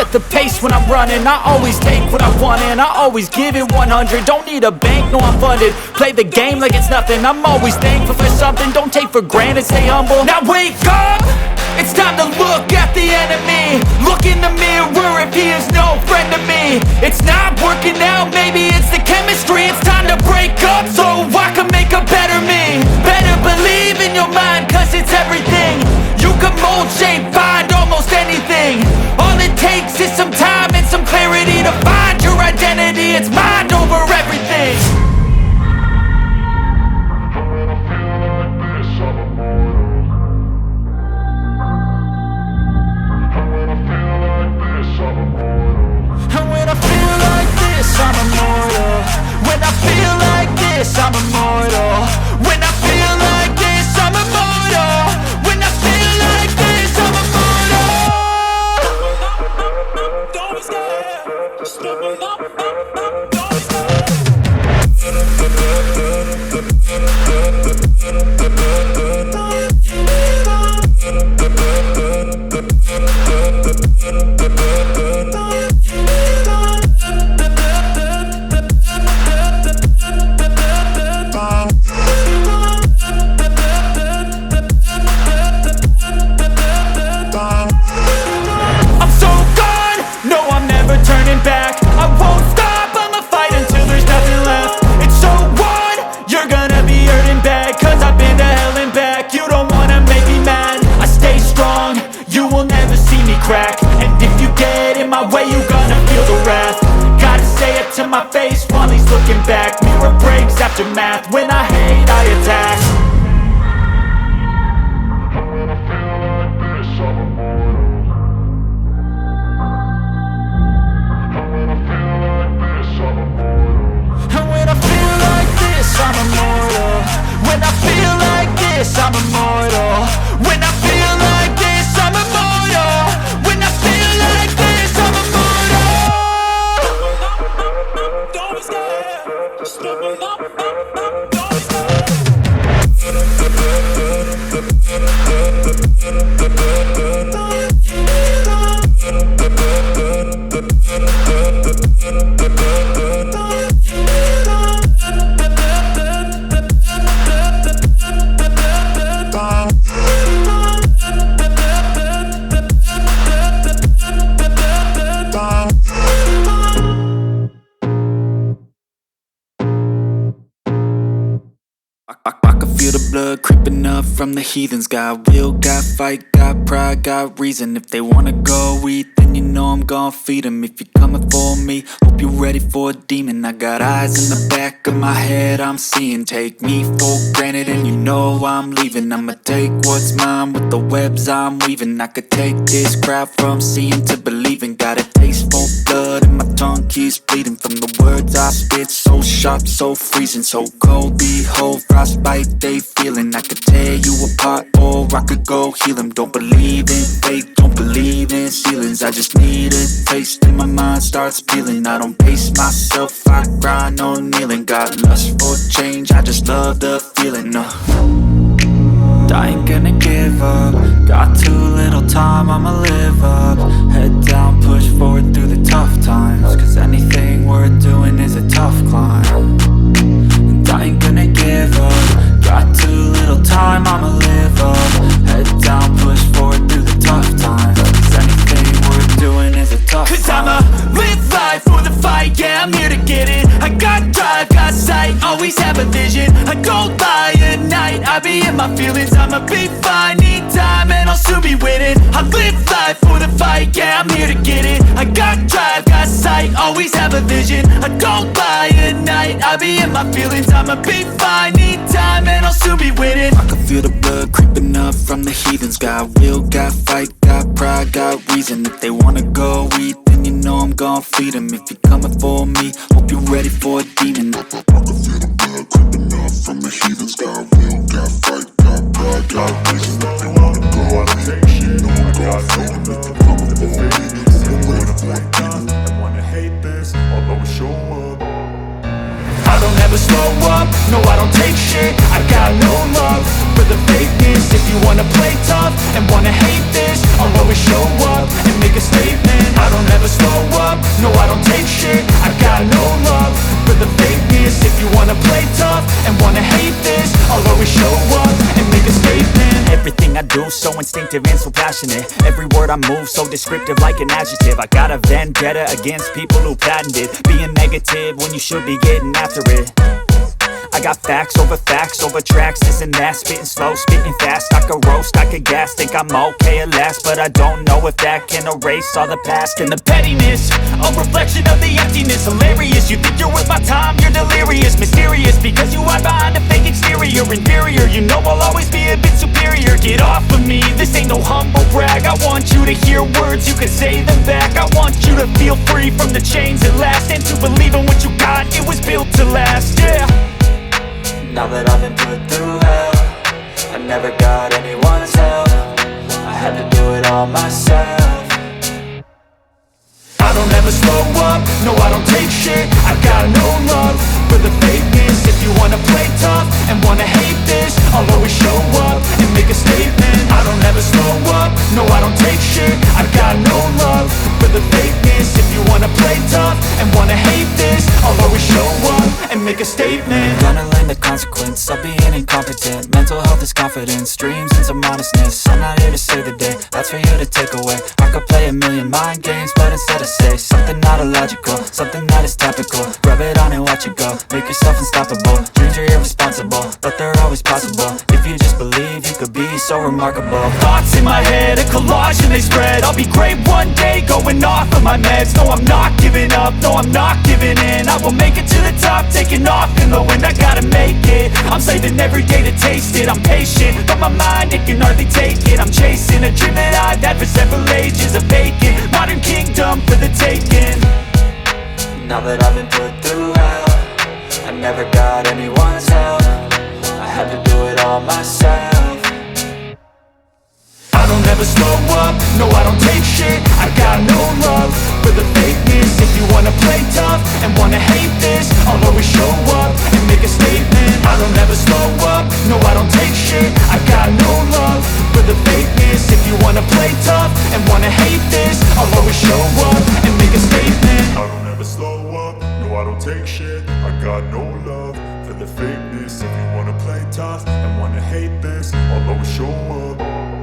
set the pace when I'm running. I always take what I want and I always give it 100. Don't need a bank, no I'm funded. Play the game like it's nothing. I'm always thankful for something. Don't take for granted, stay humble. Now wake up, it's time to look at the enemy. Look in the mirror if he is no friend to me. It's not working out, maybe it's the chemistry. It's time to break up so I can make a better me. Better believe in your mind, cause it's everything. You can mold, shape, find almost anything. All it takes is some time and some clarity to find your identity. It's mind over everything. And when I feel like this, I'm immortal. When I feel like this, I'm immortal. When I feel like this, I'm immortal. When I feel like this, I'm immortal. Don't be scared. Just level up. Don't be scared. And if you get in my way, you gonna feel the wrath. Gotta say it to my face while he's looking back. Mirror breaks after math. When I hate, I attack. And when I feel like this, I'm immortal. And when I feel like this, I'm immortal. And when I feel like this, I'm immortal. When I feel like this, I'm immortal. When I feel like this, I'm immortal. When I feel like this, I'm immortal. Don't be scared. Just level up. Don't be scared. I can feel the blood creeping up from the heathens. Got will, got fight, got pride, got reason. If they wanna go eat, then you know I'm gon' feed them. If you're coming for me, hope you're ready for a demon. I got eyes in the back of my head, I'm seeing. Take me for granted and you know I'm leaving. I'ma take what's mine with the webs I'm weaving. I could take this crowd from seeing to believing. Got a taste for blood and my tongue keeps bleeding. From the words I spit, so sharp, so freezing. So cold, behold, frostbite they feeling. I could tear you apart or I could go heal them. Don't believe in fate, don't believe in ceilings. I just need a taste and my mind starts peeling. I don't pace myself, I grind on kneeling. Got lust for change, I just love the feeling. I ain't gonna give up. Got too little time, I'ma live up. Head down, push forward through the tough times. Cause anything worth doing is a tough climb. And I ain't gonna give up. Got too little time, I'ma live up. Head down, push forward through the tough times. Cause anything worth doing is a tough climb. Cause I'ma live life for the fight, yeah, I'm here to get it. I got drive, got sight, always have a vision. I don't lie at night, I be in my feelings. I'ma be fine, need time and I'll soon be winning. I live life for the fight, yeah, I'm here to get it. I got drive, got sight, always have a vision. I don't lie at night, I be in my feelings. I'ma be fine, need time and I'll soon be winning. I can feel the blood creeping up from the heathens. Got will, got fight, got pride, got reason. If they wanna go eat, then you know I'm gon' feed them. If you're coming for me, hope you're ready for a demon. I can feel the blood creeping up from the heathens. Got will, got fight, got pride, got reason. If they wanna go eat, you know I'm gon' feed them. If you're coming for me, hope you're ready for a demon. I wanna hate this, I'll always show up. I don't ever slow up, no I don't take shit, I got no love for the fakeness. If you wanna play tough and wanna hate this, I'll always show up and make a statement. I don't ever slow up, no I don't take shit. I got no love for the fakeness. If you wanna play tough and wanna hate this, I'll always show up and make a statement. Everything I do so instinctive and so passionate. Every word I move so descriptive like an adjective. I got a vendetta against people who patented being negative when you should be getting after it. I got facts over tracks, this and that. Spitting slow, spitting fast. I could roast, I could gas. Think I'm okay at last, but I don't know if that can erase all the past. And the pettiness, a reflection of the emptiness. Hilarious, you think you're worth my time, you're delirious. Mysterious, because you hide behind a fake exterior. Inferior, you know I'll always be a bit superior. Get off of me, this ain't no humble brag. I want you to hear words, you can say them back. I want you to feel free from the chains at last, and to believe in what you got, it was built to last, yeah. Now that I've been put through hell, I never got anyone's help. I had to do it all myself. I don't ever slow up, no I don't take shit. I got no love for the fakeness. If you wanna play tough and wanna hate this, I'll always show up and make a statement. I don't ever slow up, no I don't take shit. I got no love for the fakeness. If you wanna play tough and wanna hate this, I'll always show up and make a statement. Gonna learn the consequence of being incompetent. Mental health is confidence, dreams and some modestness. I'm not here to save the day, that's for you to take away. I could play a million mind games, but instead I say something not illogical, something that is topical. Rub it on and watch it go, make yourself unstoppable. Dreams are irresponsible, but they're always possible. If you just believe, you could be so remarkable. Thoughts in my head, a collage and they spread. I'll be great one day, going off of my meds. No, I'm not giving up, no, I'm not giving in. I will make it to the top, taking off in the wind. I gotta make it, I'm saving every day to taste it. I'm patient, but my mind, it can hardly take it. I'm chasing a dream that I've had for several ages. A vacant, modern kingdom for the taking. Now that I've been put through hell, I never got anyone's help. I had to do it all myself. I don't ever slow up, no I don't take shit. I got no love for the fakeness. If you wanna play tough and wanna hate this, I'll always show up and make a statement. I don't ever slow up, no I don't take shit. I got no love for the fakeness. If you wanna play tough and wanna hate this, I'll always show up and make a statement. I don't ever slow up, no I don't take shit. I got no love for the fakeness. If you wanna play tough and wanna hate this, I'll always show up.